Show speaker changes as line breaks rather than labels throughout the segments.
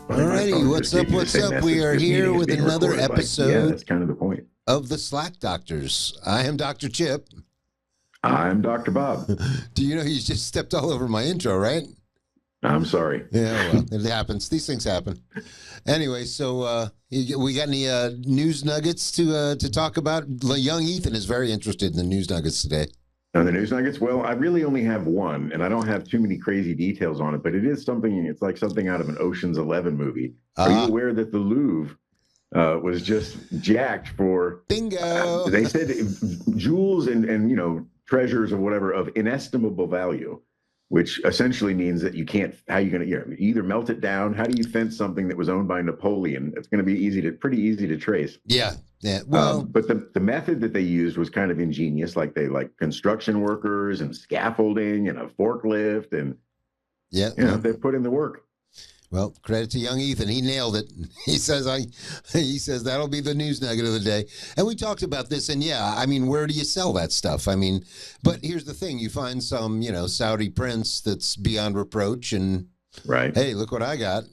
Alrighty, what's up? What's up? We are here with another episode.
Yeah, that's kind of the point.
Of the Slack Doctors. I am Dr. Chip.
I'm Dr. Bob.
Do you know you just stepped all over my intro, right?
I'm sorry.
Yeah, well, it happens. These things happen. Anyway, so we got any news nuggets to talk about? Young Ethan is very interested in the news nuggets today.
The news nuggets? Well, I really only have one, and I don't have too many crazy details on it, but it is something, it's like something out of an Ocean's 11 movie. Are you aware that the Louvre was just jacked for...
Bingo!
They said jewels and, you know, treasures or whatever of inestimable value, which essentially means that you can't, how are you going to, either melt it down, how do you fence something that was owned by Napoleon? It's going to be pretty easy to trace.
Yeah. Well,
but the method that they used was kind of ingenious. Like they construction workers and scaffolding and a forklift and they put in the work.
Well, credit to young Ethan. He nailed it. He says that'll be the news nugget of the day. And we talked about this, and where do you sell that stuff? But here's the thing. You find some, Saudi prince that's beyond reproach, and hey, look what I got.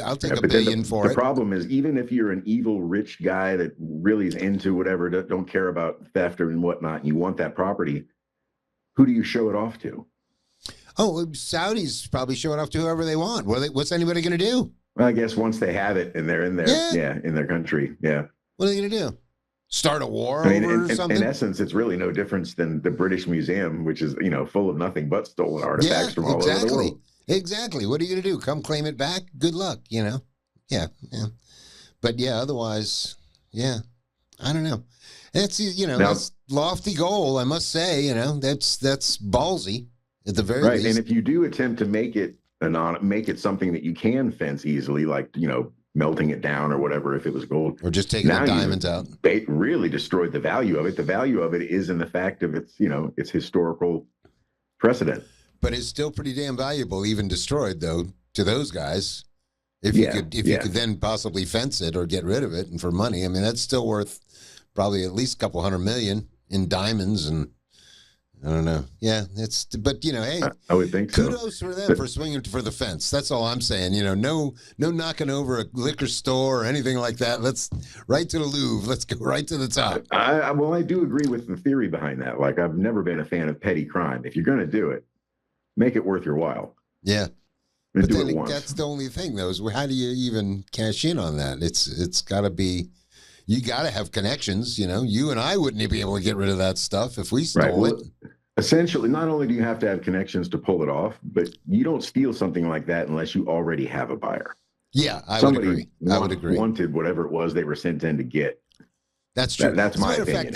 I'll take $1 billion for it.
The problem is, even if you're an evil rich guy that really is into whatever, don't care about theft and whatnot, and you want that property, who do you show it off to?
Oh, Saudis probably show it off to whoever they want. What's anybody going to do?
Well, I guess once they have it and they're in there, in their country,
What are they going to do? Start a war over something?
In essence, it's really no difference than the British Museum, which is, full of nothing but stolen artifacts from all over the world.
Exactly. What are you going to do? Come claim it back? Good luck, Yeah. But otherwise, I don't know. That's, that's lofty goal, I must say, that's ballsy. At the very least.
And if you do attempt to make it something that you can fence easily, like, melting it down or whatever, if it was gold.
Or just taking the diamonds out.
They really destroyed the value of it. The value of it is in the fact of its historical precedent.
But it's still pretty damn valuable, even destroyed, though, to those guys. If you could then possibly fence it or get rid of it and for money, that's still worth probably at least a couple $100 million in diamonds and I don't know. Yeah, but hey,
I would think
kudos for them for swinging for the fence. That's all I'm saying. No knocking over a liquor store or anything like that. Let's right to the Louvre. Let's go right to the top.
I do agree with the theory behind that. Like, I've never been a fan of petty crime. If you're going to do it, make it worth your while.
Yeah.
But do it once.
That's the only thing, though, is how do you even cash in on that? It's got to be. You got to have connections, You and I wouldn't be able to get rid of that stuff if we stole it.
Essentially, not only do you have to have connections to pull it off, but you don't steal something like that unless you already have a buyer.
Yeah, I would agree.
Wanted whatever it was they were sent in to get.
That's true.
That's my opinion.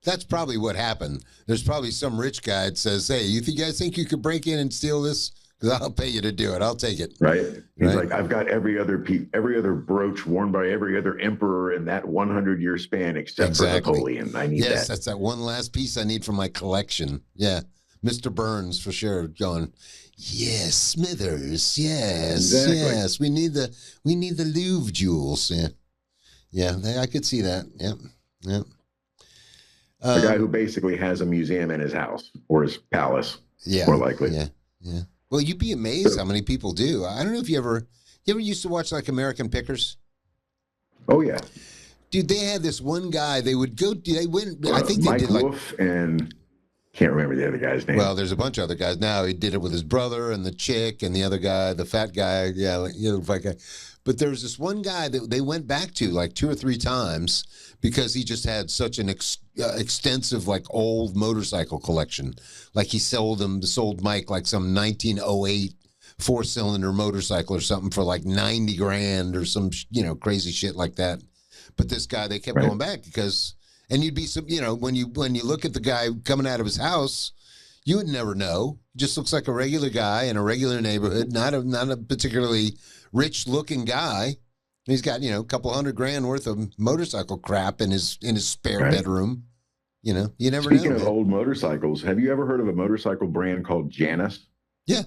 That's probably what happened. There's probably some rich guy that says, "Hey, you guys think you could break in and steal this? Because I'll pay you to do it. I'll take it."
Right. He's like, I've got every other brooch worn by every other emperor in that 100-year span except for Napoleon. I need that.
Yes, that's that one last piece I need for my collection. Yeah. Mr. Burns, for sure, going, yes, Smithers, yes, yes. We need the Louvre jewels. Yeah, I could see that. Yeah.
The guy who basically has a museum in his house or his palace, more likely.
Yeah. Well, you'd be amazed how many people do. I don't know if you ever used to watch like American Pickers?
Oh yeah,
dude. They had this one guy. They would go. They went. I think they
Mike
did
Wolf and can't remember the other guy's name.
Well, there's a bunch of other guys now. He did it with his brother and the chick and the other guy, the fat guy. Yeah, the fat guy. But there was this one guy that they went back to like 2 or 3 times because he just had such an extensive like old motorcycle collection. Like he sold Mike like some 1908 4-cylinder motorcycle or something for like 90 grand or some crazy shit like that. But this guy, they kept going back because, and you'd be when you look at the guy coming out of his house, you would never know. He just looks like a regular guy in a regular neighborhood, not a particularly rich-looking guy. He's got a couple $100 grand worth of motorcycle crap in his spare bedroom. You never know.
Speaking of old motorcycles, have you ever heard of a motorcycle brand called Janus?
Yeah.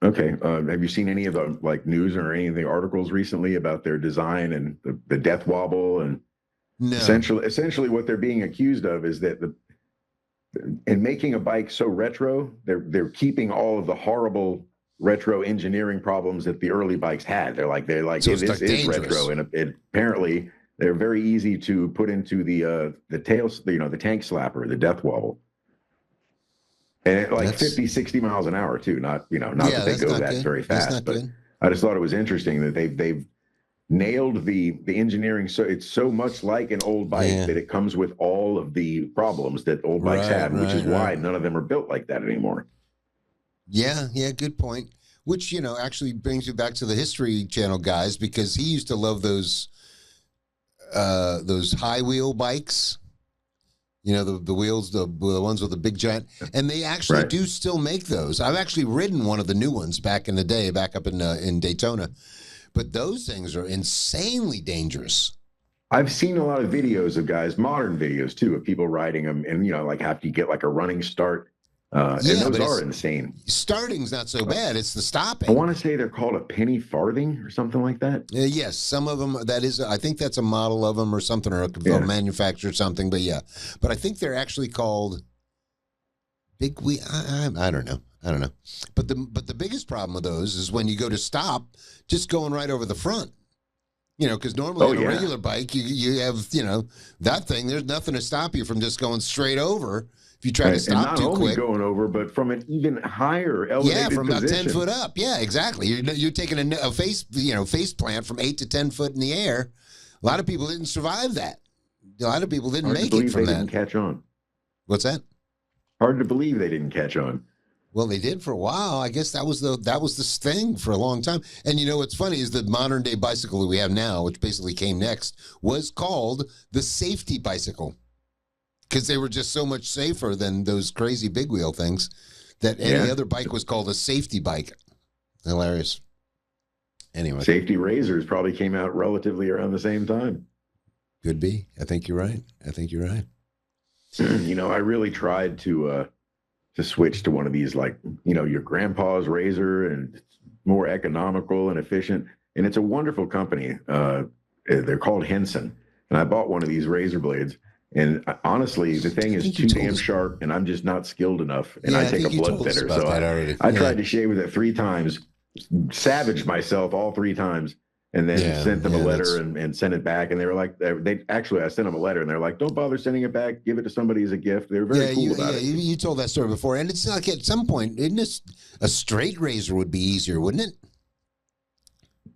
Okay. Have you seen any of the news or any of the articles recently about their design and the death wobble? And
no.
Essentially, what they're being accused of is that in making a bike so retro, they're keeping all of the horrible retro engineering problems that the early bikes had. They're like,
So
hey,
it's
this
like
is
dangerous.
retro, and apparently they're very easy to put into the tails, the tank slapper, the death wobble. And at like 50, 60 miles an hour too. Not that they
that's
go
not
that
good.
very
That's
fast,
not
but
good.
I just thought it was interesting that they've nailed the engineering. So it's so much like an old bike that it comes with all of the problems that old bikes had, which is why none of them are built like that anymore.
Yeah, good point. Which, actually brings you back to the History Channel guys, because he used to love those high wheel bikes. The wheels, the ones with the big giant, and they actually do still make those. I've actually ridden one of the new ones back in the day, back up in Daytona, but those things are insanely dangerous.
I've seen a lot of videos of guys, modern videos too, of people riding them, and like have to get like a running start. And those are insane.
Starting's not so bad. It's the stopping.
I want to say they're called a penny farthing or something like that.
Yes, some of them. I think that's a model of them or something, or a manufacturer or something. But I think they're actually called big wheel. I don't know. But the biggest problem with those is when you go to stop, just going right over the front. Because normally on a regular bike, you have that thing. There's nothing to stop you from just going straight over. If you try to stop too quick,
not only going over, but from an even higher elevated
from about
position.
10 foot up. Yeah, exactly. You're taking a face plant from 8 to 10 foot in the air. A lot of people didn't survive that. A lot of people didn't make it from that.
Didn't catch on.
What's that?
Hard to believe they didn't catch on.
Well, they did for a while. I guess that was the thing for a long time. And what's funny is the modern day bicycle that we have now, which basically came next, was called the safety bicycle. Because they were just so much safer than those crazy big wheel things that any other bike was called a safety bike. Hilarious. Anyway.
Safety razors probably came out relatively around the same time.
Could be. I think you're right.
I really tried to switch to one of these, like, your grandpa's razor, and it's more economical and efficient. And it's a wonderful company. They're called Henson. And I bought one of these razor blades. And honestly, the thing is too damn sharp, and I'm just not skilled enough. And I take a blood thinner. So I tried to shave with it 3 times, savaged myself all 3 times, and then sent them a letter and sent it back. And they were like, I sent them a letter, and they're like, don't bother sending it back. Give it to somebody as a gift. They were very cool about it.
You told that story before. And it's like at some point, isn't this a straight razor would be easier, wouldn't it?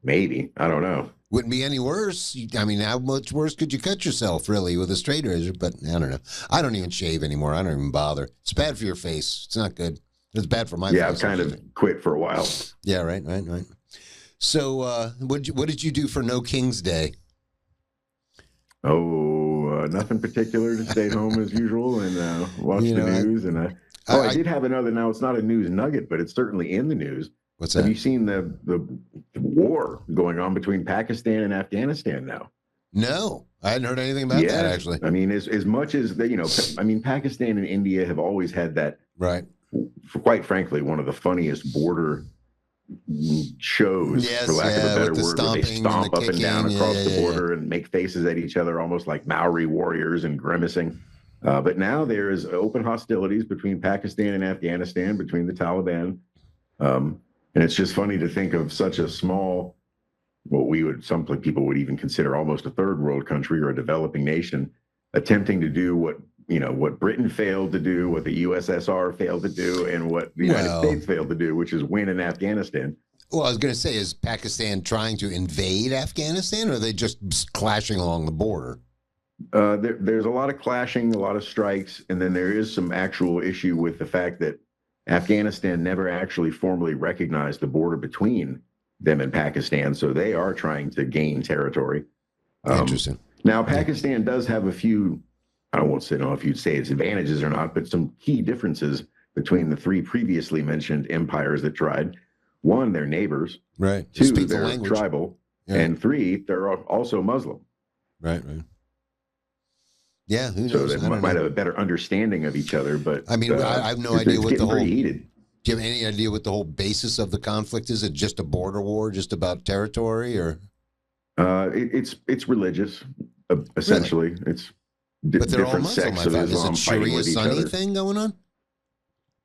Maybe. I don't know.
Wouldn't be any worse. I mean, how much worse could you cut yourself, really, with a straight razor? But I don't know. I don't even shave anymore. I don't even bother. It's bad for your face. It's not good. It's bad for my face.
Yeah, I've kind of quit for a while.
Yeah, right. So what did you do for No King's Day?
Oh, nothing particular. To stay home as usual and watch the news. I did have another. Now, it's not a news nugget, but it's certainly in the news.
What's that?
Have you seen the war going on between Pakistan and Afghanistan now?
No, I hadn't heard anything about that, actually.
I mean, as much as Pakistan and India have always had that.
Right.
Quite frankly, one of the funniest border shows, for lack of a better word, where they stomp up and down across the border and make faces at each other, almost like Maori warriors, and grimacing. But now there is open hostilities between Pakistan and Afghanistan, between the Taliban. And it's just funny to think of such a small, some people would even consider almost a third world country or a developing nation, attempting to do what Britain failed to do, what the USSR failed to do, and what the United States failed to do, which is win in Afghanistan.
Well, I was going to say, is Pakistan trying to invade Afghanistan, or are they just clashing along the border?
There's a lot of clashing, a lot of strikes, and then there is some actual issue with the fact that Afghanistan never actually formally recognized the border between them and Pakistan, so they are trying to gain territory.
Interesting.
Now, Pakistan does have a few, I don't know if you'd say it's advantages or not, but some key differences between the 3 previously mentioned empires that tried. 1, they're neighbors.
Right.
2, they're tribal. Yeah. And 3, they're also Muslim.
Right. Yeah, who knows?
So they might have a better understanding of each other, but
I mean, I have no idea what the whole.
Heated.
Do you have any idea what the whole basis of the conflict is? Is it just a border war, just about territory, or?
It's religious, essentially. Really? It's
but they're all
different
Muslim,
sects of Islam
is it Sharia Sunni thing going on?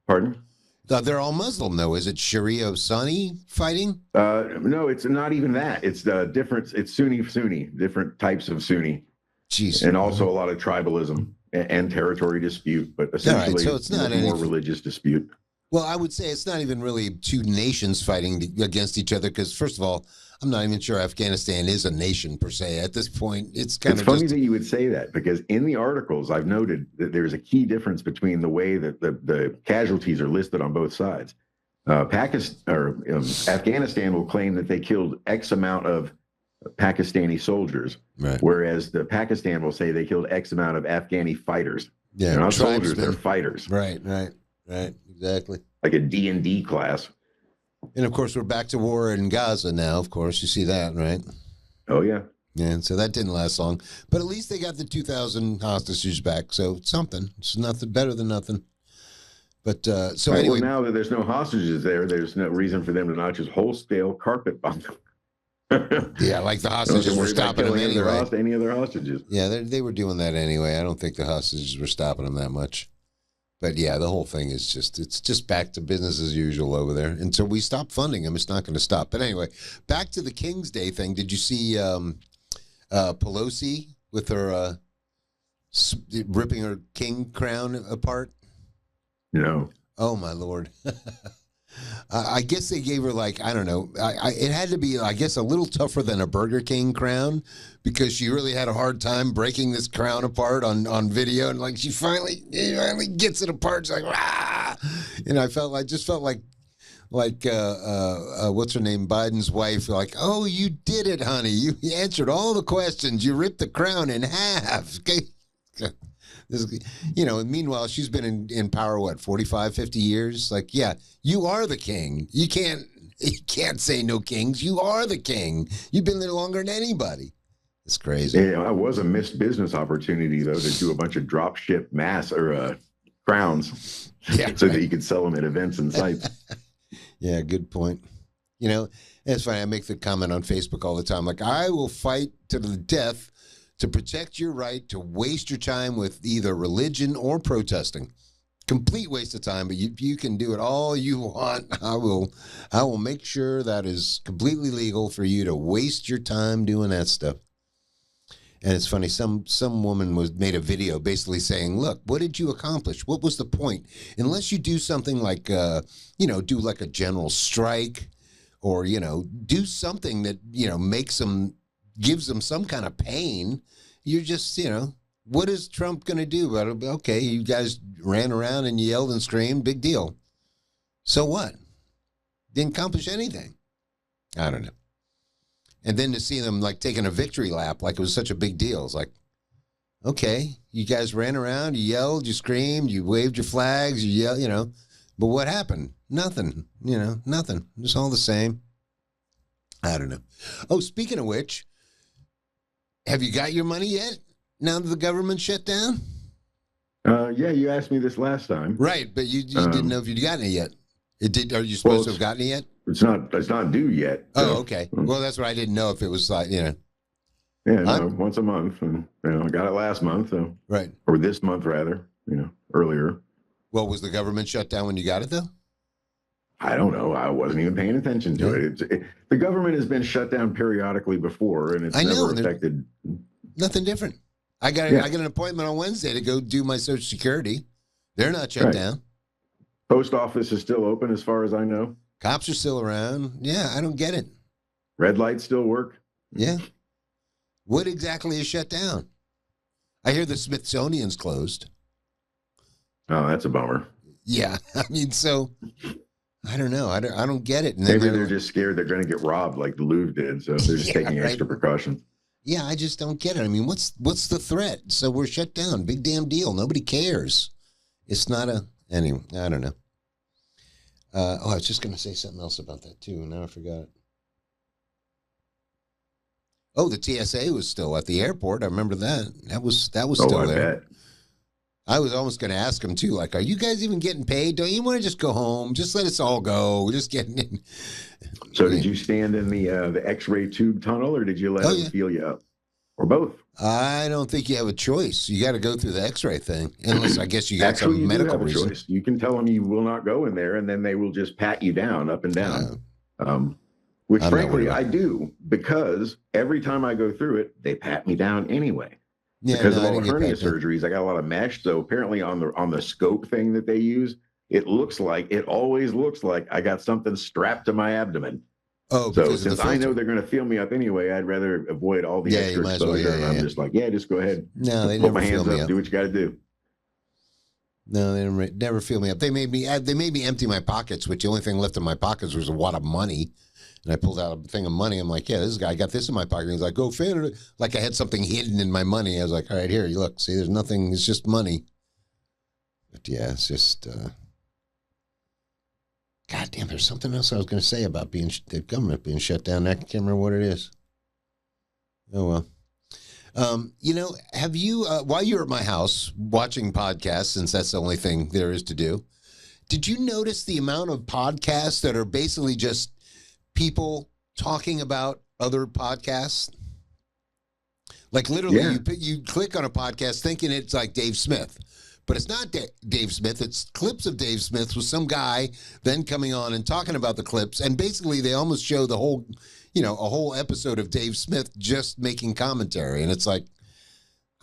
Pardon?
They're all Muslim, though. Is it Sharia Sunni fighting?
No, it's not even that. It's different. It's Sunni, different types of Sunni.
Jeez.
And also a lot of tribalism and territory dispute, but essentially
so it's not
more religious dispute.
Well, I would say it's not even really two nations fighting against each other because, first of all, I'm not even sure Afghanistan is a nation per se. At this point, it's kind of
funny that you would say that because in the articles, I've noted that there's a key difference between the way that the casualties are listed on both sides. Afghanistan will claim that they killed X amount of Pakistani soldiers,
right,
whereas the Pakistan will say they killed X amount of Afghani fighters.
Yeah,
they're not soldiers; they're fighters.
Right, exactly.
Like a D&D class.
And of course, we're back to war in Gaza now. Of course, you see that, right?
Oh yeah.
Yeah, and so that didn't last long, but at least they got the 2,000 hostages back. So it's something. It's nothing better than nothing. But so
right,
anyway,
well, now that there's no hostages there, there's no reason for them to not just wholesale carpet bomb them.
Yeah, like the hostages were stopping them anyway.
Any other hostages?
Yeah, they were doing that anyway. I don't think the hostages were stopping them that much. But yeah, the whole thing is just back to business as usual over there. Until we stop funding them, it's not going to stop. But anyway, back to the King's Day thing. Did you see Pelosi with her ripping her king crown apart?
No.
Oh, my Lord. I guess they gave her, like, I don't know. It had to be, I guess, a little tougher than a Burger King crown because she really had a hard time breaking this crown apart on video. And, like, she finally gets it apart. It's like, ah! And I just felt like what's her name? Biden's wife. Like, oh, you did it, honey. You answered all the questions. You ripped the crown in half. Okay. Meanwhile, she's been in power, 45, 50 years? Like, yeah, you are the king. You can't say no kings. You are the king. You've been there longer than anybody. It's crazy.
Yeah, it was a missed business opportunity, though, to do a bunch of drop ship crowns that you could sell them at events and sites.
Yeah, good point. It's funny. I make the comment on Facebook all the time, like, I will fight to the death to protect your right to waste your time with either religion or protesting. Complete waste of time, but you can do it all you want. I will make sure that is completely legal for you to waste your time doing that stuff. And it's funny, some woman made a video basically saying, look, what did you accomplish? What was the point? Unless you do something like, do like a general strike or, do something that, gives them some kind of pain. You're just, what is Trump going to do? Okay, you guys ran around and yelled and screamed, big deal. So what? Didn't accomplish anything. I don't know. And then to see them like taking a victory lap like it was such a big deal. It's like, okay, you guys ran around, you yelled, you screamed, you waved your flags, you yelled, but what happened? Nothing, nothing. It's all the same. I don't know. Oh, speaking of which, have you got your money yet? Now that the government shut down?
Yeah, you asked me this last time.
Right, but you didn't know if you'd gotten it yet. Are you supposed to have gotten it yet?
It's not due yet.
So. Oh, okay. Well, that's what I didn't know if it was like,
Yeah, no, once a month. And, I got it last month. So.
Right.
Or this month, rather, earlier.
Well, was the government shut down when you got it, though?
I don't know. I wasn't even paying attention to it. The government has been shut down periodically before, and it's never affected.
Nothing different. I got an appointment on Wednesday to go do my Social Security. They're not shut down.
Post office is still open, as far as I know.
Cops are still around. Yeah, I don't get it.
Red lights still work.
Yeah. What exactly is shut down? I hear the Smithsonian's closed.
Oh, that's a bummer.
Yeah, so. I don't know. I don't get it. And
maybe they're just scared they're going to get robbed like the Louvre did, so they're just taking extra precautions.
Yeah, I just don't get it. I mean, what's the threat? So we're shut down. Big damn deal. Nobody cares. It's not anyway, I don't know. I was just going to say something else about that, too, and now I forgot it. Oh, the TSA was still at the airport. I remember that. That was still there. Bet. I was almost going to ask him, too, like, are you guys even getting paid? Don't you want to just go home? Just let us all go. We're just getting in.
So did you stand in the X-ray tube tunnel, or did you let them feel you up? or both.
I don't think you have a choice. You got to go through the X-ray thing, unless I guess you got
Actually,
some
you do
medical
have a
reason.
choice. You can tell them you will not go in there, and then they will just pat you down, up and down. Which,
I'm
frankly, I do, because every time I go through it, they pat me down anyway.
Yeah,
Because
no,
of
I
all the
didn't get
hernia
pat down.
surgeries, I got a lot of mesh. So apparently, on the scope thing that they use, it always looks like I got something strapped to my abdomen.
Oh,
So
because of the
since I know
filter.
they're going to feel me up anyway, I'd rather avoid all the
Yeah,
extra
you might as well.
exposure.
Yeah,
And
yeah,
I'm
yeah.
just like, yeah, just go ahead.
No, they
Put
never
my
feel
hands
me
up,
up.
do what you got to do.
No, they never feel me up. They made me empty my pockets, which the only thing left in my pockets was a wad of money. And I pulled out a thing of money. I'm like, yeah, this guy got this in my pocket. He's like, go fan it. Like I had something hidden in my money. I was like, all right, here, you look. See, there's nothing. It's just money. But yeah, it's just, God damn, there's something else I was going to say about the government being shut down. I can't remember what it is. Oh, well. Have you, while you were at my house watching podcasts, since that's the only thing there is to do, did you notice the amount of podcasts that are basically just people talking about other podcasts? Like literally,
Yeah.
you click on a podcast thinking it's like Dave Smith, but it's not Dave Smith. It's clips of Dave Smith with some guy then coming on and talking about the clips, and basically they almost show the whole, a whole episode of Dave Smith just making commentary, and it's like,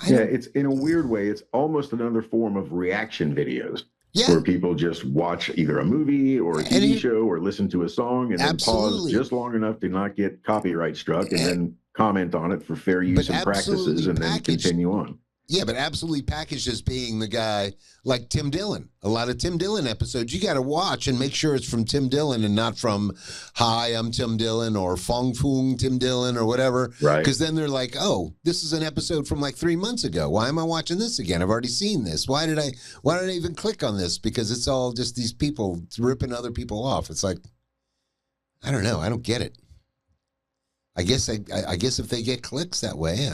It's in a weird way, it's almost another form of reaction videos.
Yeah.
Where people just watch either a movie or a TV show or listen to a song and then pause just long enough to not get copyright struck and then comment on it for fair use and practices and then continue on.
Yeah, but absolutely packaged as being the guy like Tim Dillon. A lot of Tim Dillon episodes you got to watch and make sure it's from Tim Dillon and not from Hi, I'm Tim Dillon or Fong Fung Tim Dillon or whatever.
Right.
Because then they're like, oh, this is an episode from like 3 months ago. Why am I watching this again? I've already seen this. Why did I even click on this? Because it's all just these people ripping other people off. It's like, I don't know. I don't get it. I guess if they get clicks that way,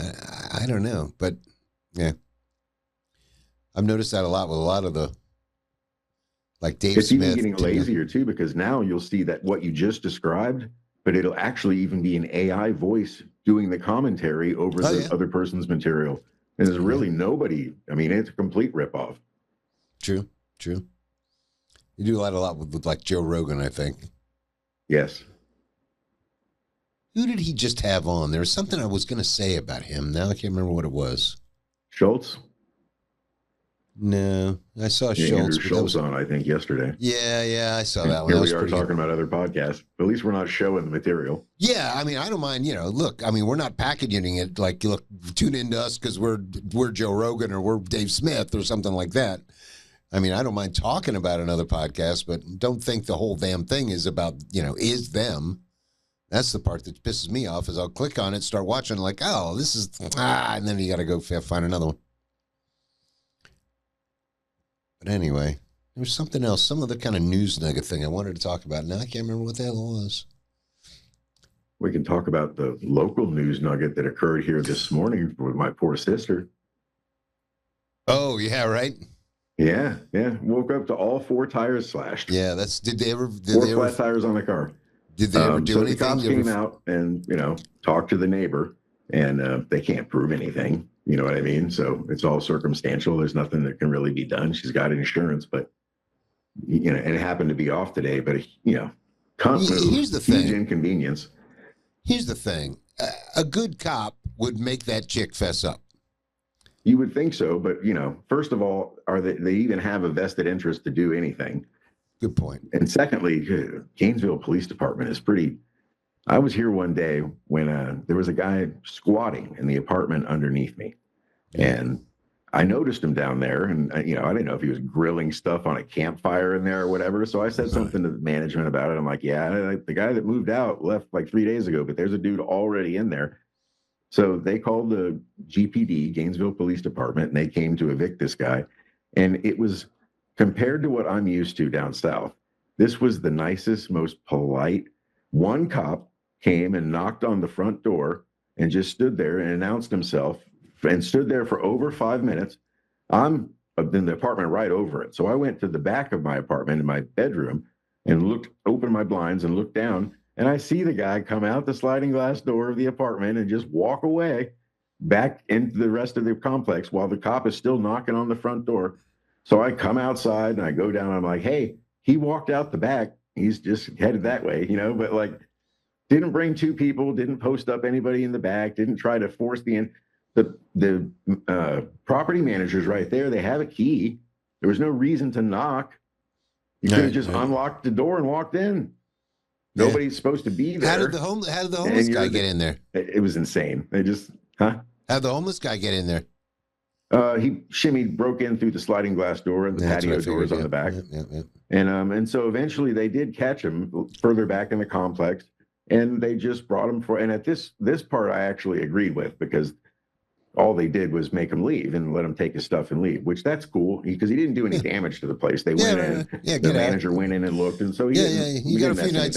I don't know. But yeah, I've noticed that a lot with a lot of the, like Dave Smith.
It's even getting lazier too, because now you'll see that what you just described, but it'll actually even be an AI voice doing the commentary over the other person's material. And there's really nobody. I mean, it's a complete ripoff.
True. You do a lot with like Joe Rogan, I think.
Yes.
Who did he just have on? There was something I was going to say about him. Now I can't remember what it was.
Schultz?
No, I saw Schultz.
Andrew Schultz on, I think, yesterday.
Yeah, I saw that one.
Here we are talking about other podcasts. At least we're not showing the material.
Yeah, I mean, I don't mind, look, I mean, we're not packaging it like, look, tune into us because we're Joe Rogan or we're Dave Smith or something like that. I mean, I don't mind talking about another podcast, but don't think the whole damn thing is about, is them. That's the part that pisses me off is I'll click on it, start watching like, oh, this is, and then you got to go find another one. But anyway, there was something else, some other kind of news nugget thing I wanted to talk about. Now I can't remember what the hell it was.
We can talk about the local news nugget that occurred here this morning with my poor sister.
Oh, yeah, right?
Yeah. Woke up to all 4 tires slashed.
Yeah, did they ever...
4 flat tires on the car.
Did they ever do anything?
The cops came out and, talked to the neighbor, and they can't prove anything. You know what I mean? So it's all circumstantial. There's nothing that can really be done. She's got insurance, but, and it happened to be off today. But,
here's the thing.
Huge inconvenience.
Here's the thing. A good cop would make that chick fess up.
You would think so. But, first of all, they even have a vested interest to do anything?
Good point.
And secondly, Gainesville Police Department is pretty. I was here one day when there was a guy squatting in the apartment underneath me, and I noticed him down there, and I didn't know if he was grilling stuff on a campfire in there or whatever. So I said something to the management about it. I'm like, yeah, the guy that moved out left like 3 days ago, but there's a dude already in there. So they called the GPD, Gainesville Police Department, and they came to evict this guy, and it was. Compared to what I'm used to down south, this was the nicest, most polite. One cop came and knocked on the front door and just stood there and announced himself and stood there for over 5 minutes. I'm in the apartment right over it. So I went to the back of my apartment in my bedroom and opened my blinds and looked down, and I see the guy come out the sliding glass door of the apartment and just walk away. back into the rest of the complex while the cop is still knocking on the front door. So I come outside and I go down. I'm like, hey, he walked out the back. He's just headed that way, but like didn't bring two people, didn't post up anybody in the back, didn't try to force the property managers right there. They have a key. There was no reason to knock. You could have just unlocked the door and walked in. Nobody's supposed to be there.
How did the homeless guy get in there?
It was insane. They just, huh?
How'd the homeless guy get in there?
He broke in through the sliding glass door and the patio doors on the back. And so eventually they did catch him further back in the complex, and they just brought him and at this part I actually agreed with, because all they did was make him leave and let him take his stuff and leave, which that's cool because he didn't do any damage to the place. They went in, the manager went in and looked, and so he
you got a few nights,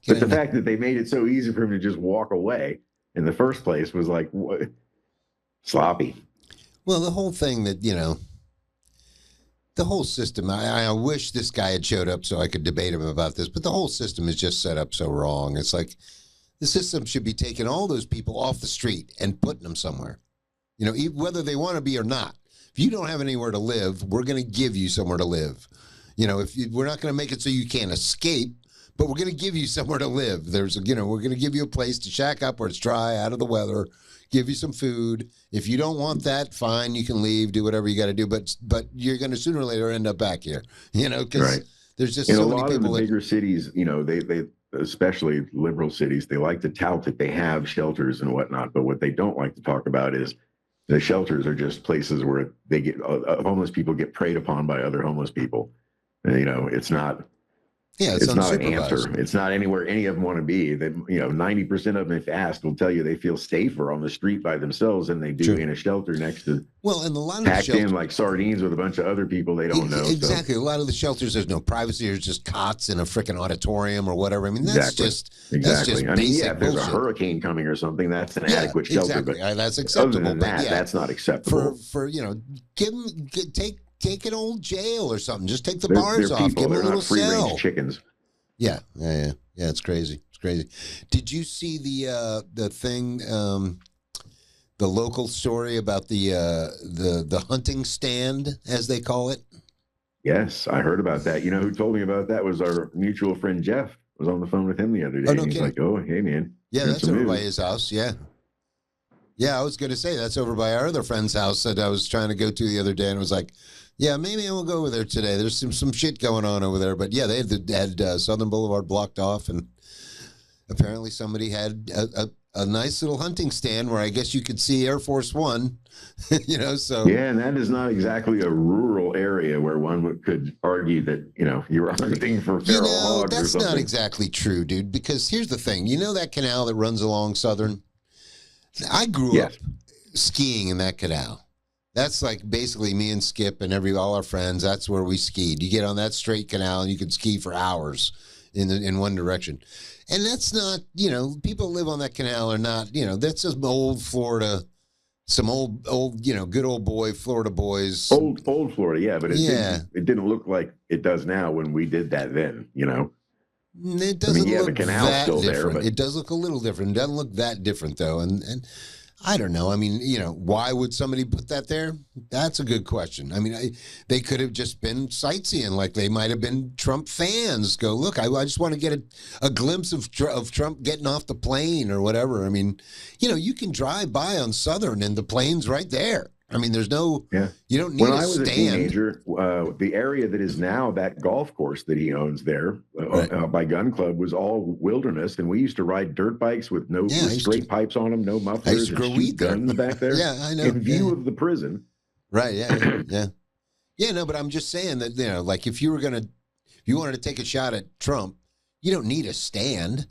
But the fact that they made it so easy for him to just walk away in the first place was like sloppy.
Well, the whole thing that, the whole system, I wish this guy had showed up so I could debate him about this, but the whole system is just set up so wrong. It's like the system should be taking all those people off the street and putting them somewhere, whether they want to be or not. If you don't have anywhere to live, we're going to give you somewhere to live. We're not going to make it so you can't escape, but we're going to give you somewhere to live. We're going to give you a place to shack up where it's dry, out of the weather, give you some food. If you don't want that, fine, you can leave, do whatever you got to do. But you're going to sooner or later end up back here, because there's just so many people. In a lot of the bigger cities, they especially liberal cities, they like to tout that they have shelters and whatnot. But what they don't like to talk about is the shelters are just places where they get homeless people get preyed upon by other homeless people. It's not. Yeah, it's not an answer. It's not anywhere any of them want to be. That 90% of them, if asked, will tell you they feel safer on the street by themselves than they do in a shelter next to. Well, and a lot of
packed in like sardines with a bunch of other people they don't know.
Exactly. So. A lot of the shelters, there's no privacy. There's just cots in a freaking auditorium or whatever. I mean, that's just basic
if there's a hurricane coming or something, that's an adequate shelter.
Exactly. But that's acceptable.
Other than that, that's not acceptable.
For take an old jail or something. Just take the bars off. Give them a little cell.
Chickens.
Yeah. It's crazy. It's crazy. Did you see the thing, the local story about the hunting stand, as they call it?
Yes, I heard about that. Who told me about that was our mutual friend Jeff. I was on the phone with him the other day.
Oh, no
and he's like, "Oh, hey man."
Yeah, that's over by his house. Yeah. Yeah, I was going to say that's over by our other friend's house that I was trying to go to the other day, and it was like, yeah, maybe I will go over there today. There's some shit going on over there. But yeah, they had Southern Boulevard blocked off, and apparently somebody had a nice little hunting stand where I guess you could see Air Force One, so.
Yeah, and that is not exactly a rural area where one could argue that, you were hunting for feral hogs or something.
That's not exactly true, dude, because here's the thing. That canal that runs along Southern? I grew up skiing in that canal. That's like basically me and Skip and all our friends. That's where we skied. You get on that straight canal and you can ski for hours in one direction. And that's not, people live on that canal are not, that's just old Florida, some old, good old boy Florida boys.
Old Florida, yeah, but it didn't look like it does now when we did that then,
It doesn't look
the canal's
that
still
different.
there, but
it does look a little different. It doesn't look that different though, and I don't know. I mean, why would somebody put that there? That's a good question. I mean, they could have just been sightseeing, like they might have been Trump fans. Go look, I just want to get a glimpse of Trump getting off the plane or whatever. I mean, you can drive by on Southern and the plane's right there. I mean, there's no, you don't need
when
a
I was
stand.
A teenager, the area that is now that golf course that he owns there by Gun Club was all wilderness. And we used to ride dirt bikes with no straight pipes on them, no mufflers, and shoot guns back there.
Yeah, I know.
In view of the prison.
Right, yeah. Yeah, no, but I'm just saying that, like if you wanted to take a shot at Trump, you don't need a stand.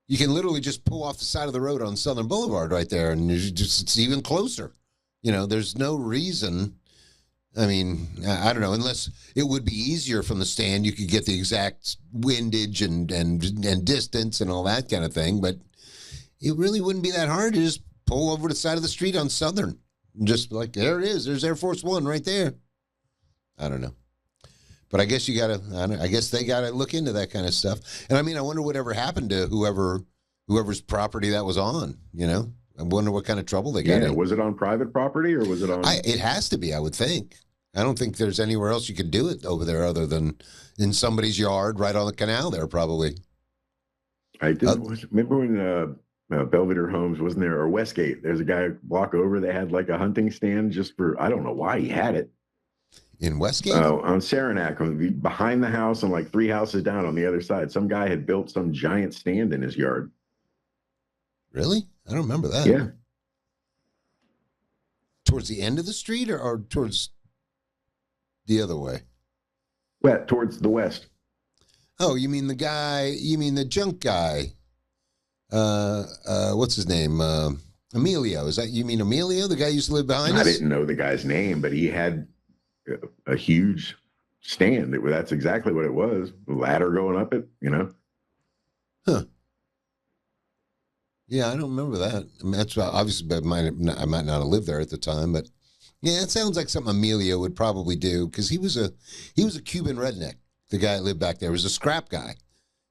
You can literally just pull off the side of the road on Southern Boulevard right there, and it's even closer. There's no reason. I mean, I don't know, unless it would be easier from the stand. You could get the exact windage and distance and all that kind of thing. But it really wouldn't be that hard to just pull over the side of the street on Southern. Just like, there it is. There's Air Force One right there. I don't know. But I guess I guess they got to look into that kind of stuff. And I mean, I wonder whatever happened to whoever's property that was on, I wonder what kind of trouble they got
Yeah,
in.
was it on private property or was it on?
It has to be, I would think. I don't think there's anywhere else you could do it over there other than in somebody's yard right on the canal there, probably.
I didn't remember when Belvedere Homes wasn't there, or Westgate. There's a guy walk over. They had like a hunting stand just for, I don't know why he had it.
In Westgate?
On Saranac, behind the house and like 3 houses down on the other side. Some guy had built some giant stand in his yard.
Really? I don't remember that.
Yeah.
Towards the end of the street or towards the other way?
Well, towards the west.
Oh, you mean the junk guy? What's his name? Emilio. Is that, you mean Emilio, the guy who used to live behind us?
I didn't know the guy's name, but he had a huge stand. That's exactly what it was. A ladder going up it,
Huh. Yeah, I don't remember that. I mean, that's obviously I might not have lived there at the time, but yeah, it sounds like something Emilio would probably do because he was a Cuban redneck. The guy that lived back there was a scrap guy.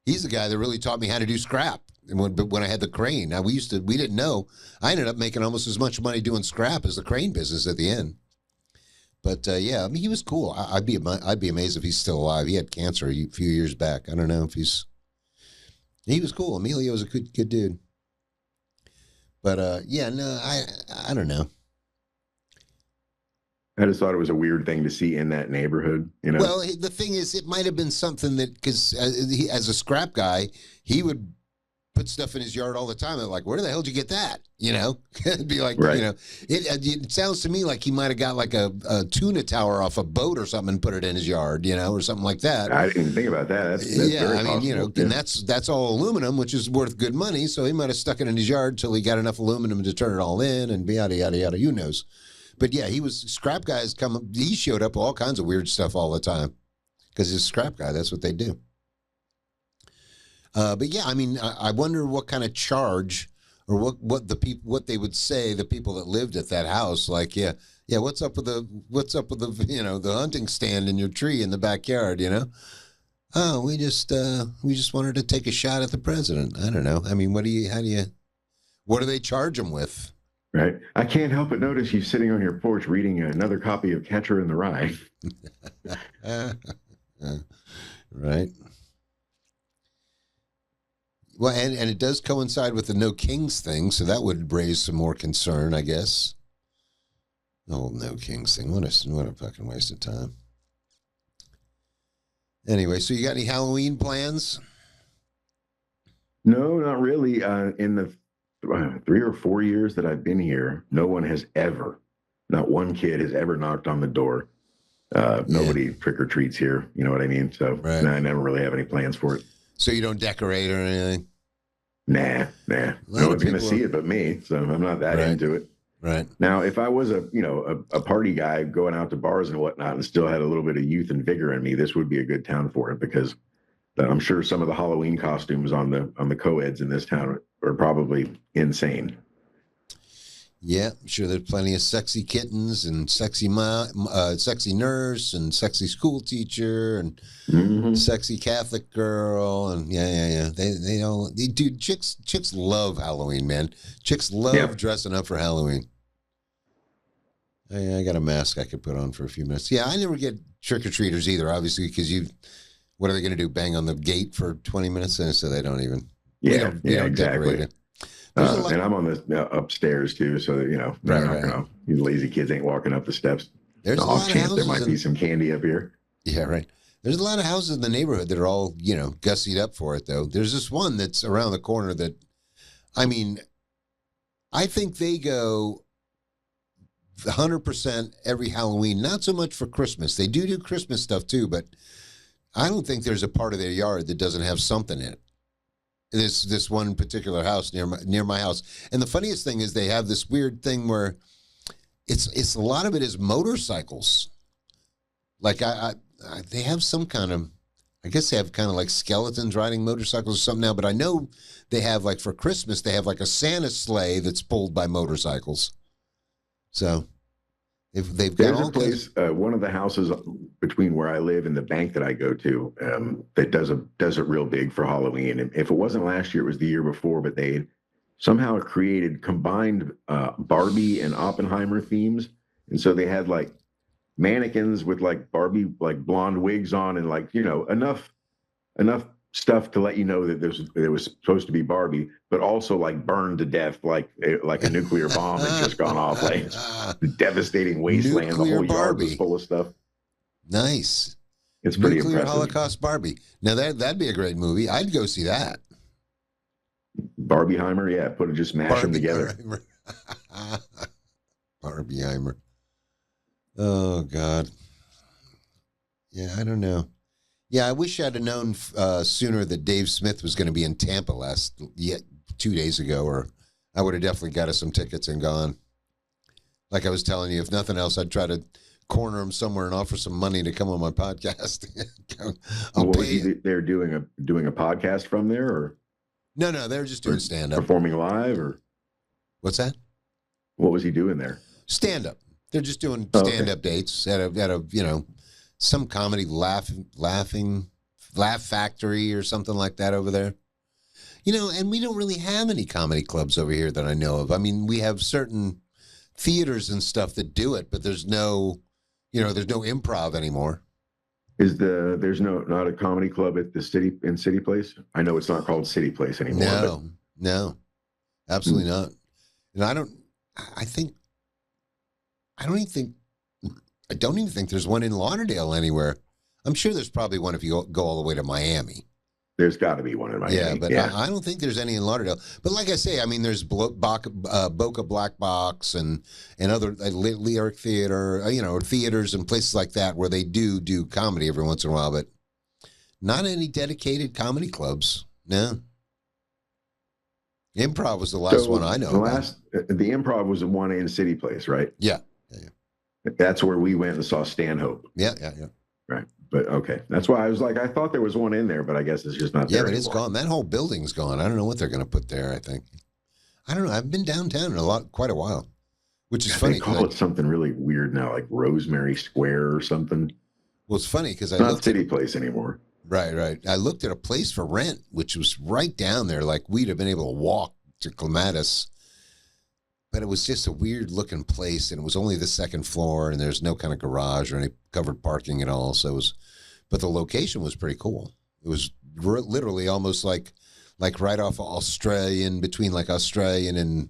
He's the guy that really taught me how to do scrap. And when I had the crane, now we didn't know. I ended up making almost as much money doing scrap as the crane business at the end. But yeah, I mean, he was cool. I'd be amazed if he's still alive. He had cancer a few years back. I don't know if he was cool. Emilio was a good dude. But yeah, no, I don't know.
I just thought it was a weird thing to see in that neighborhood,
Well, the thing is, it might have been something that, because as a scrap guy, he would put stuff in his yard all the time. And like, where the hell did you get that? It'd be like,
right.
It sounds to me like he might have got like a tuna tower off a boat or something and put it in his yard, or something like that.
I didn't even think about that. That's
yeah,
very
I mean,
possible.
And that's all aluminum, which is worth good money. So he might have stuck it in his yard till he got enough aluminum to turn it all in and yada, yada, yada, who knows. But yeah, scrap guys he showed up with all kinds of weird stuff all the time because he's a scrap guy. That's what they do. But yeah, I mean, I wonder what kind of charge or what they would say, the people that lived at that house, like, yeah, what's up with the the hunting stand in your tree in the backyard, Oh, we just wanted to take a shot at the president. I don't know. I mean, what do they charge him with?
Right. I can't help but notice you sitting on your porch reading another copy of Catcher in the Rye.
Right. Well, and it does coincide with the No Kings thing, so that would raise some more concern, I guess. Oh, No Kings thing. What a fucking waste of time. Anyway, so you got any Halloween plans?
No, not really. In the 3 or 4 years that I've been here, no one has ever, not one kid has ever knocked on the door. Nobody trick or treats here. You know what I mean? So
right.
I never really have any plans for it.
So you don't decorate or anything?
Nah. No one's going to see it but me. So I'm not that into it.
Right.
Now, if I was a party guy going out to bars and whatnot and still had a little bit of youth and vigor in me, this would be a good town for it because I'm sure some of the Halloween costumes on the co-eds in this town are probably insane.
Yeah, I'm sure there's plenty of sexy kittens and sexy nurse and sexy school teacher and sexy Catholic girl and yeah. Dude, chicks love Halloween, man. Chicks love dressing up for Halloween. I got a mask I could put on for a few minutes. Yeah, I never get trick-or-treaters either, obviously, because what are they going to do, bang on the gate for 20 minutes? And so they don't even
exactly.
decorate it.
And I'm on the upstairs too, so that, these lazy kids ain't walking up the steps.
There's a lot of houses.
There might be some candy up here.
Yeah, right. There's a lot of houses in the neighborhood that are all, gussied up for it, though. There's this one that's around the corner that, I mean, I think they go 100% every Halloween, not so much for Christmas. They do Christmas stuff too, but I don't think there's a part of their yard that doesn't have something in it. This one particular house near my house. And the funniest thing is they have this weird thing where it's a lot of it is motorcycles. Like they have some kind of, I guess they have kind of like skeletons riding motorcycles or something now, but I know they have, like, for Christmas, they have like a Santa sleigh that's pulled by motorcycles. So if they've got
There's a place, one of the houses between where I live and the bank that I go to, that does it real big for Halloween. And if it wasn't last year, it was the year before, but they somehow created combined Barbie and Oppenheimer themes. And so they had like mannequins with like Barbie, like blonde wigs on, and like, you know, enough stuff to let you know that there was supposed to be Barbie, but also like burned to death like a nuclear bomb had just gone off, like devastating wasteland. The
Nuclear
whole yard was
Barbie.
full of stuff.
Nice.
It's pretty
Nuclear
impressive.
Holocaust Barbie. Now that'd be a great movie. I'd go see that.
Barbieheimer, yeah, just mash them together.
Barbieheimer. Oh God. Yeah, I don't know. Yeah, I wish I'd have known sooner that Dave Smith was going to be in Tampa 2 days ago, or I would have definitely got us some tickets and gone. Like I was telling you, if nothing else, I'd try to corner him somewhere and offer some money to come on my podcast.
I'll pay you. They're doing a podcast from there, or
no, they're just doing stand up,
performing live, or
what's that?
What was he doing there?
Stand up. They're just doing stand up dates at a you know, some comedy laugh factory or something like that over there. You know, and we don't really have any comedy clubs over here that I know of. I mean, we have certain theaters and stuff that do it, but there's no improv anymore.
There's not a comedy club at the City Place? I know it's not called City Place anymore.
No, absolutely not. And I don't even think there's one in Lauderdale anywhere. I'm sure there's probably one if you go all the way to Miami.
There's got to be one in Miami.
Yeah, but I don't think there's any in Lauderdale. But like I say, I mean, there's Boca Black Box and other Lyric Theater, or theaters and places like that where they do comedy every once in a while, but not any dedicated comedy clubs. No. Improv was the last one I know.
The Improv was the one in City Place, right?
Yeah.
That's where we went and saw Stanhope.
Yeah.
Right. But okay. That's why I was like, I thought there was one in there, but I guess it's just not there.
Yeah, but it's gone. That whole building's gone. I don't know what they're going to put there, I think. I don't know. I've been downtown in quite a while, which is funny.
They call it something really weird now, like Rosemary Square or something.
Well, it's funny because
it's not City Place anymore.
Right. I looked at a place for rent, which was right down there. Like we'd have been able to walk to Clematis. But it was just a weird looking place, and it was only the second floor, and there's no kind of garage or any covered parking at all. So but the location was pretty cool. It was literally almost like right off of Australian, between like Australian and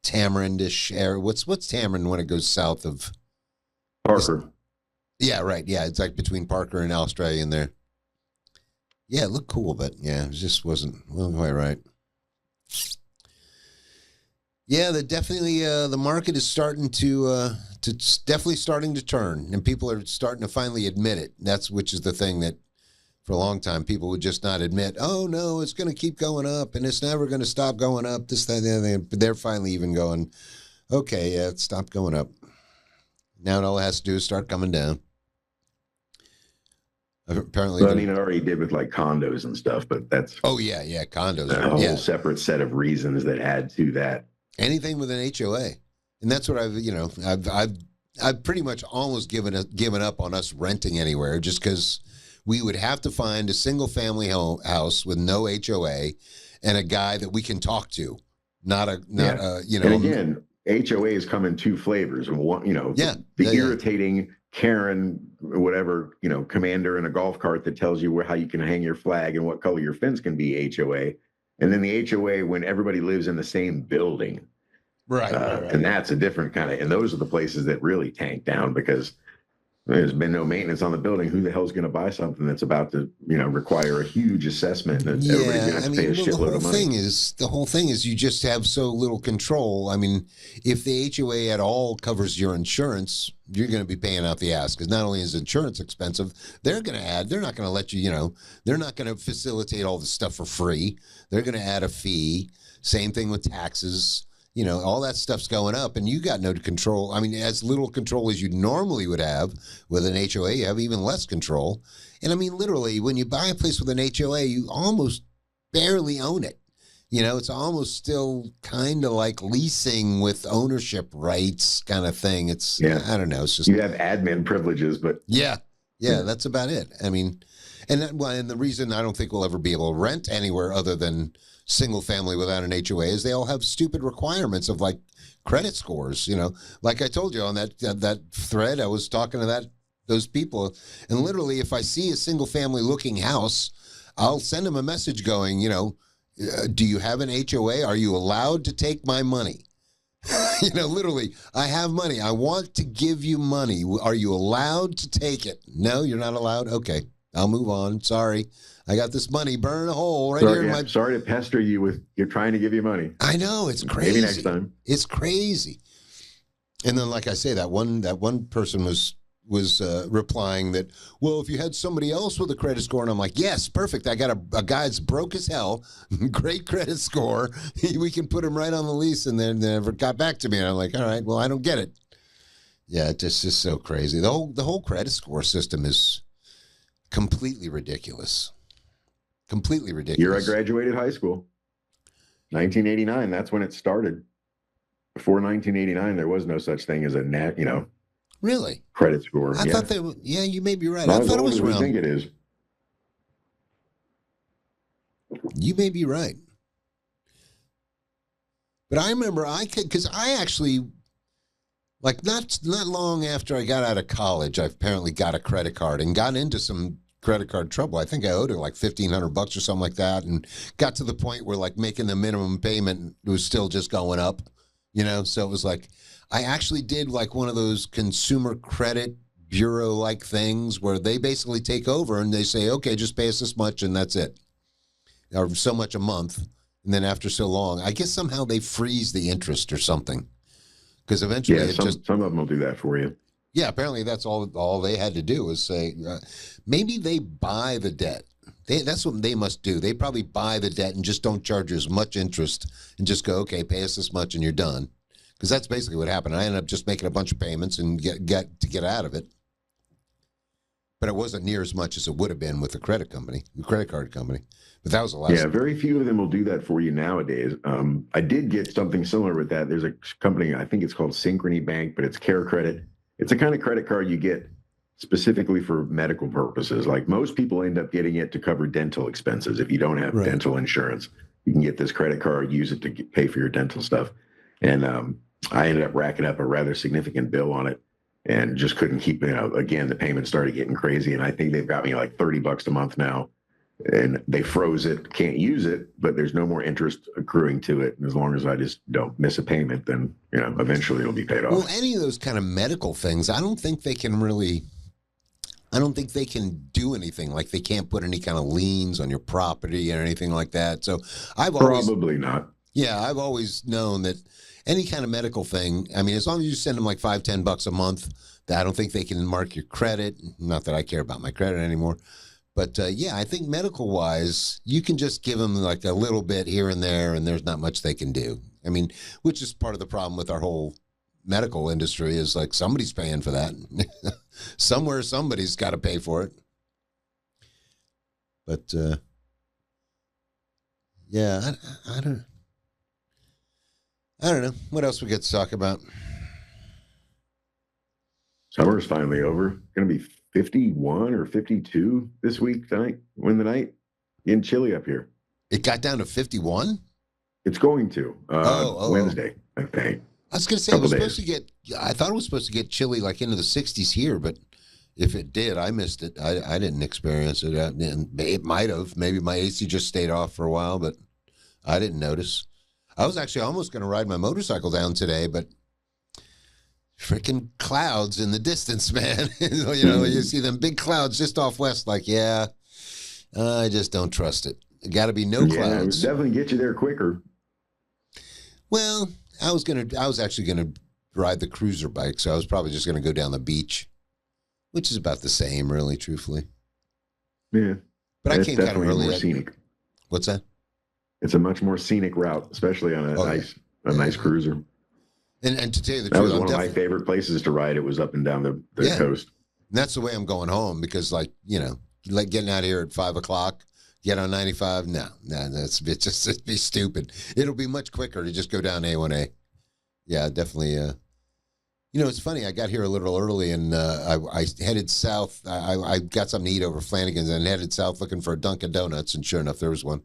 Tamarindish area. What's Tamarin when it goes south of
Parker?
Yeah, right. Yeah, it's like between Parker and Australian there. Yeah, it looked cool, but yeah, it just wasn't quite right. Yeah, the market is starting definitely starting to turn, and people are starting to finally admit it. Which is the thing that for a long time people would just not admit. Oh no, it's going to keep going up, and it's never going to stop going up. This, that, and the other thing. But they're finally even going, okay, yeah, it stopped going up. Now all it has to do is start coming down. Apparently,
well, I mean, it already did with like condos and stuff, but that's
condos.
A whole separate set of reasons that add to that.
Anything with an HOA, and that's what I've pretty much almost given up on us renting anywhere, just because we would have to find a single family house with no HOA and a guy that we can talk to, And
again, HOAs come in two flavors. One, irritating Karen, whatever, commander in a golf cart that tells you how you can hang your flag and what color your fence can be, HOA. And then the HOA when everybody lives in the same building. Right. And that's a different kind of, and those are the places that really tank down because there's been no maintenance on the building. Who the hell's going to buy something that's about to, require a huge assessment that everybody's going to have to pay a shitload of money? The whole thing is you just have so little control. I mean, if the HOA at all covers your insurance, you're going to be paying out the ass because not only is insurance expensive, they're not going to let you, they're not going to facilitate all the stuff for free. They're going to add a fee. Same thing with taxes. All that stuff's going up and you got no control. I mean, as little control as you normally would have with an HOA, you have even less control. And I mean, literally, when you buy a place with an HOA, you almost barely own it. It's almost still kind of like leasing with ownership rights kind of thing. I don't know. It's just, you have admin privileges, but yeah, that's about it. I mean, and the reason I don't think we'll ever be able to rent anywhere other than
single family without an HOA is they all have stupid requirements of like credit scores. You know, like I told you on that thread, I was talking to those people, and literally, if I see a single family looking house, I'll send them a message going, you know, do you have an HOA? Are you allowed to take my money? You know, literally, I have money. I want to give you money. Are you allowed to take it? No, you're not allowed. Okay, I'll move on. Sorry. I got this money. Burn a hole right here in my...
Sorry to pester you with you're trying to give you money.
I know, it's crazy.
Maybe next time.
It's crazy. And then, like I say, that one person was replying that, well, if you had somebody else with a credit score, and I'm like, yes, perfect. I got a guy that's broke as hell, great credit score. We can put him right on the lease, and then never got back to me. And I'm like, all right, well, I don't get it. Yeah, it's just so crazy. The whole credit score system is completely ridiculous. Completely ridiculous.
Year I graduated high school, 1989. That's when it started. Before 1989, there was no such thing as a
really
credit score.
I thought you may be right. I thought it was around.
I think it is.
You may be right. But I remember because I actually, like not long after I got out of college, I apparently got a credit card and got into some credit card trouble. I think I owed it like $1,500 or something like that, and got to the point where like making the minimum payment was still just going up, you know? So it was like, I actually did like one of those consumer credit bureau like things where they basically take over and they say, okay, just pay us this much and that's it. Or so much a month. And then after so long, I guess somehow they freeze the interest or something. Because eventually
some of them will do that for you.
Yeah, apparently that's all they had to do was say, maybe they buy the debt. That's what they must do. They probably buy the debt and just don't charge you as much interest and just go, okay, pay us this much and you're done. Because that's basically what happened. I ended up just making a bunch of payments and get out of it. But it wasn't near as much as it would have been with the credit card company. But that was the last.
Yeah, very few of them will do that for you nowadays. I did get something similar with that. There's a company, I think it's called Synchrony Bank, but it's Care Credit. It's a kind of credit card you get specifically for medical purposes. Like most people end up getting it to cover dental expenses. If you don't have dental insurance, you can get this credit card, use it to pay for your dental stuff. And I ended up racking up a rather significant bill on it and just couldn't keep, again, the payment started getting crazy. And I think they've got me like $30 a month now. And they froze it, can't use it, but there's no more interest accruing to it. And as long as I just don't miss a payment, then, eventually it'll be paid off.
Well, any of those kind of medical things, I don't think they can do anything. Like they can't put any kind of liens on your property or anything like that. So
Probably not.
Yeah, I've always known that any kind of medical thing, I mean, as long as you send them like $5-10 a month, I don't think they can mark your credit. Not that I care about my credit anymore. But, yeah, I think medical-wise, you can just give them like a little bit here and there, and there's not much they can do. I mean, which is part of the problem with our whole medical industry is like somebody's paying for that. Somewhere somebody's got to pay for it. But, yeah, I don't know. What else we get to talk about?
Summer's finally over. Going to be 51 or 52 this week tonight. Win the night. Getting chilly up here.
It got down to 51?
It's going to. Wednesday, I think.
I was going to say, I thought it was supposed to get chilly like into the 60s here, but if it did, I missed it. I didn't experience it. It might have. Maybe my AC just stayed off for a while, but I didn't notice. I was actually almost going to ride my motorcycle down today, but freaking clouds in the distance, man. You see them big clouds just off west, like, yeah, I just don't trust it. Got to be no clouds.
Yeah, it would definitely get you there quicker.
Well, I was actually going to ride the cruiser bike, so I was probably just going to go down the beach, which is about the same, really, truthfully.
Yeah.
But I came kind of early.
More scenic.
What's that?
It's a much more scenic route, especially on a nice cruiser.
And to tell you the
truth, that was one
of
my favorite places to ride. It was up and down the coast.
And that's the way I'm going home because, like getting out of here at 5 o'clock, get on 95. No, it'd be stupid. It'll be much quicker to just go down A1A. Yeah, definitely. It's funny. I got here a little early and I headed south. I got something to eat over Flanagan's and headed south looking for a Dunkin' Donuts, and sure enough, there was one.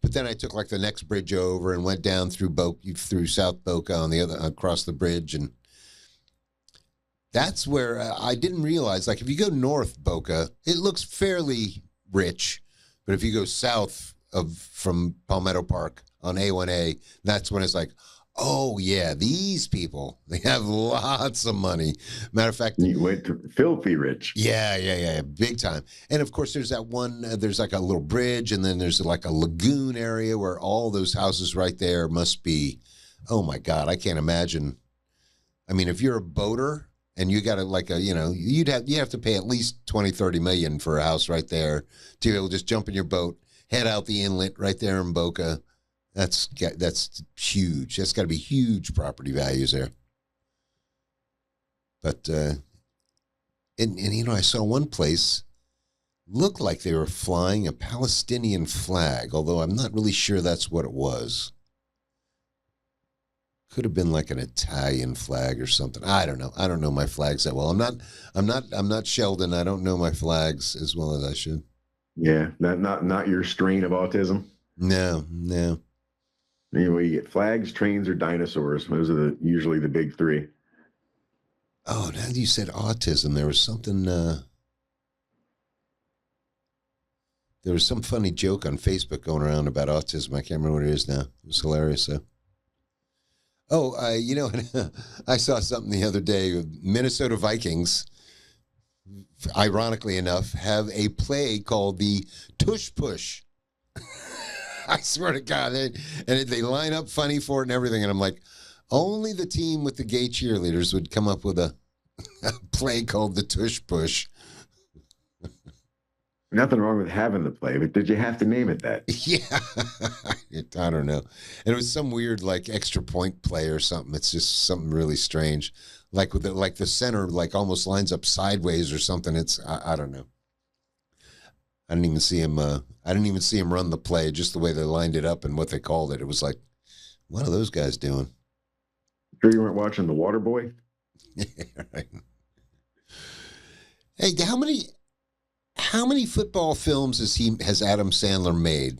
But then I took like the next bridge over and went down through South Boca on the other across the bridge, and that's where I didn't realize. Like if you go north Boca, it looks fairly rich, but if you go south from Palmetto Park on A1A, that's when it's like, oh yeah, these people, they have lots of money. Matter of fact,
you went to filthy rich.
yeah, big time. And of course, there's that one. There's like a little bridge, and then there's like a lagoon area where all those houses right there must be. Oh my God, I can't imagine. I mean, if you're a boater and you got you have to pay at least 20, 30 million for a house right there to be able to just jump in your boat, head out the inlet right there in Boca. That's huge. That's got to be huge property values there. But and I saw one place looked like they were flying a Palestinian flag, although I'm not really sure that's what it was. Could have been like an Italian flag or something. I don't know. I don't know my flags that well. I'm not Sheldon. I don't know my flags as well as I should.
Yeah, not your strain of autism.
No.
Anyway, you get flags, trains, or dinosaurs. Those are usually the big three.
Oh, now that you said autism, there was something. There was some funny joke on Facebook going around about autism. I can't remember what it is now. It was hilarious, though. Oh, I saw something the other day. Minnesota Vikings, ironically enough, have a play called the Tush Push. I swear to God, they line up funny for it and everything, and I'm like, only the team with the gay cheerleaders would come up with a play called the Tush Push.
Nothing wrong with having the play, but did you have to name it that?
Yeah, I don't know. And it was some weird like extra point play or something. It's just something really strange, like with the center like almost lines up sideways or something. It's I don't know. I didn't even see him. I didn't even see him run the play. Just the way they lined it up and what they called it. It was like, what are those guys doing?
Sure, you weren't watching The Water Boy?
Yeah, right. Hey, how many football films has Adam Sandler made?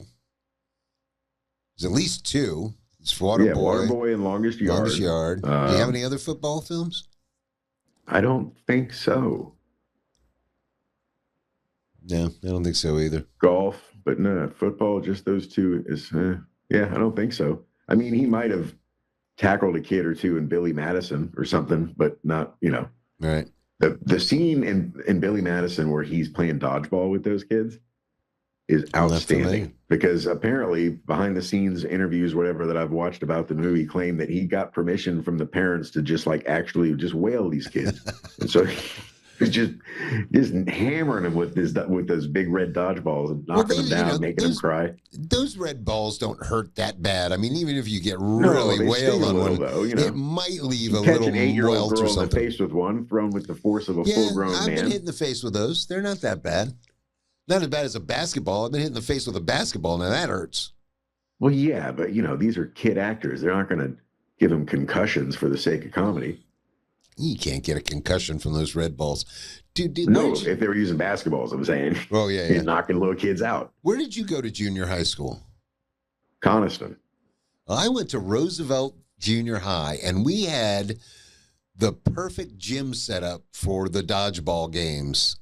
There's at least two. It's Water Boy.
Water Boy and Longest Yard.
Longest Yard. Do you have any other football films?
I don't think so.
No, I don't think so either.
Golf, but no, football, just those two is, I don't think so. I mean, he might have tackled a kid or two in Billy Madison or something, but not,
Right.
The scene in Billy Madison where he's playing dodgeball with those kids is outstanding because apparently behind the scenes interviews, whatever that I've watched about the movie, claim that he got permission from the parents to just actually whale these kids. And so he's just hammering them with those big red dodgeballs and knocking them down, making them cry.
Those red balls don't hurt that bad. I mean, even if you get really whaled on one, though, it might leave a little
an 8-year-old
welt
girl
or something.
in the face with one thrown with the force of a full-grown man.
I've been hit in the face with those. They're not that bad. Not as bad as a basketball. I've been hit in the face with a basketball. Now that hurts.
Well, yeah, but these are kid actors. They're not going to give them concussions for the sake of comedy.
You can't get a concussion from those red balls. Dude,
if they were using basketballs, I'm saying.
Oh, yeah.
He's knocking little kids out.
Where did you go to junior high school?
Coniston.
I went to Roosevelt Junior High, and we had the perfect gym setup for the dodgeball games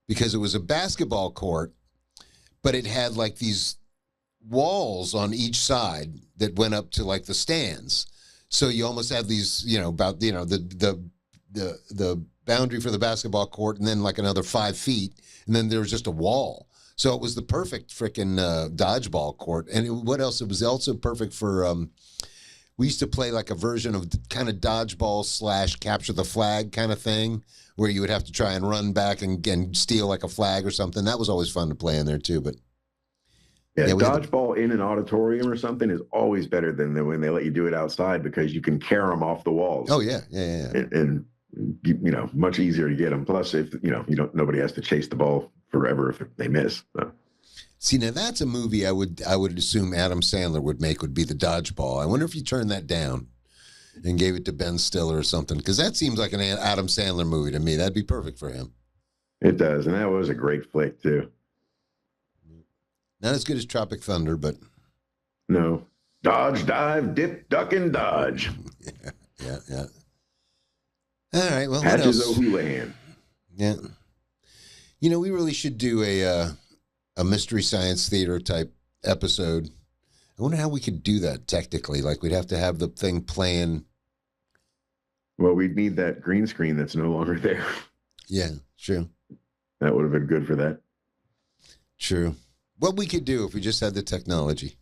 because it was a basketball court, but it had like these walls on each side that went up to like the stands. So you almost have these, the boundary for the basketball court and then like another 5 feet. And then there was just a wall. So it was the perfect freaking dodgeball court. And what else? It was also perfect for, we used to play like a version of kind of dodgeball / capture the flag kind of thing where you would have to try and run back and steal like a flag or something. That was always fun to play in there too. But
dodgeball in an auditorium or something is always better than when they let you do it outside because you can carry them off the walls.
Oh yeah.
And much easier to get them. Plus, if nobody has to chase the ball forever if they miss. So.
See, now that's a movie I would assume Adam Sandler would be the Dodgeball. I wonder if you turned that down and gave it to Ben Stiller or something, because that seems like an Adam Sandler movie to me. That'd be perfect for him.
It does, and that was a great flick too.
Not as good as Tropic Thunder, but
No. Dodge, dive, dip, duck, and dodge.
Yeah. All right. Well,
Patches
what else?
O'Houlihan.
Yeah. You know, we really should do a Mystery Science Theater type episode. I wonder how we could do that technically. Like, we'd have to have the thing playing.
Well, we'd need that green screen that's no longer there.
Yeah, true.
That would have been good for that.
True. What we could do if we just had the technology.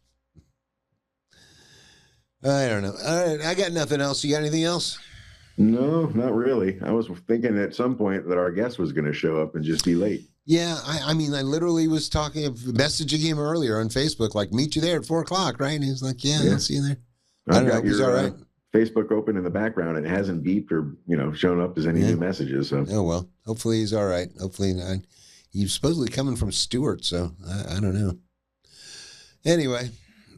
I don't know. All right, I got nothing else. You got anything else?
No, not really. I was thinking at some point that our guest was going to show up and just be late.
Yeah, I mean, I literally was messaging him earlier on Facebook, like, meet you there at 4:00, right? And he's like, yeah, I'll see you there. I don't know if he's all right.
Facebook open in the background. It hasn't beeped or, shown up as any new messages. So.
Oh, well, hopefully he's all right. Hopefully not. He's supposedly coming from Stewart, so I don't know. Anyway,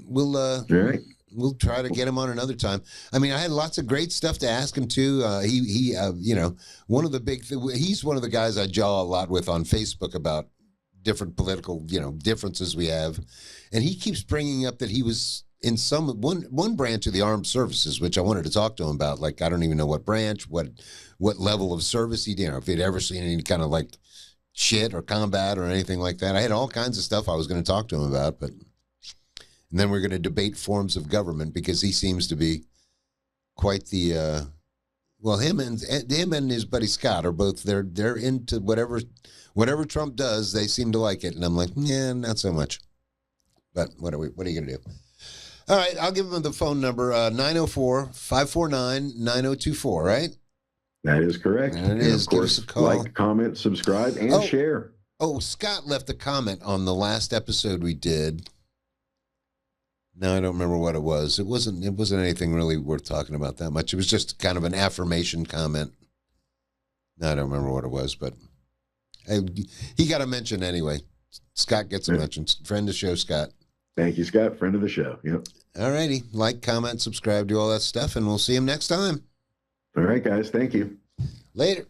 we'll
all right.
We'll try to get him on another time. I mean, I had lots of great stuff to ask him too. He one of the he's one of the guys I jaw a lot with on Facebook about different political, differences we have. And he keeps bringing up that he was in one branch of the armed services, which I wanted to talk to him about. Like, I don't even know what branch, what level of service he did, if he'd ever seen any kind of like shit or combat or anything like that. I had all kinds of stuff I was going to talk to him about, and then we're going to debate forms of government because he seems to be quite the him and his buddy Scott are both they're into whatever Trump does. They seem to like it, and I'm like, yeah, not so much. But what are you going to do? All right, I'll give him the phone number 904-549-9024. Right?
That is correct.
And it is.
Of course,
give us a call.
Like, comment, subscribe, and share.
Oh, Scott left a comment on the last episode we did. No, I don't remember what it was. It wasn't anything really worth talking about that much. It was just kind of an affirmation comment. No, I don't remember what it was, but he got a mention anyway. Scott gets a mention. Friend of the show, Scott.
Thank you, Scott. Friend of the show. Yep.
All righty. Like, comment, subscribe, do all that stuff, and we'll see him next time.
All right, guys. Thank you.
Later.